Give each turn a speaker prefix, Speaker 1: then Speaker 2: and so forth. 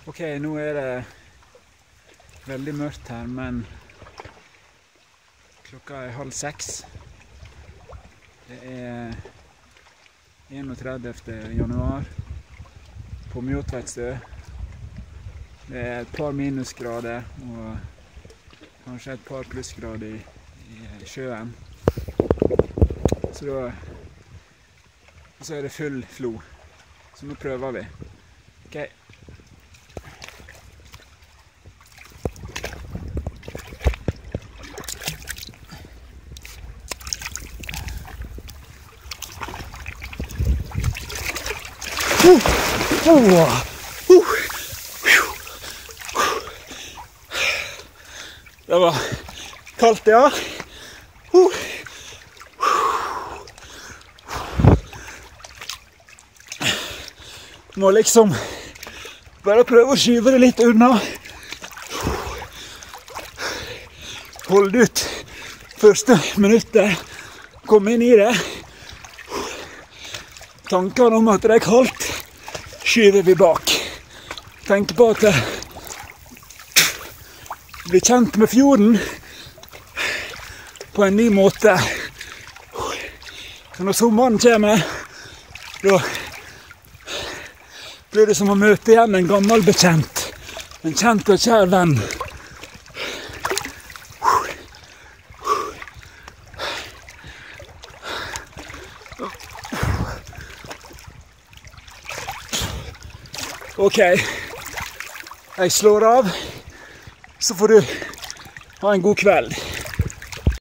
Speaker 1: Ok, nå er det veldig mørkt her, men klokka er 5:30. Det er 31. januar på Mjotveitstø. Det er et par minusgrader og kanskje et par plussgrader i sjøen. Så er det full flo. Så nå prøver vi. Ok. Det var kaldt, ja. Må liksom bare prøve å skyve det litt unna. Holde ut første minuttet. Komme inn i det. Tankene om at det er kaldt, skyver vi bak. Tenker på at bli kjent med fjorden på en ny måte. Så når sommeren kommer, da blir det som å møte igjen en gammel bekjent. En kjent og kjær venn. Ok, jeg slår av, så får du ha en god kveld.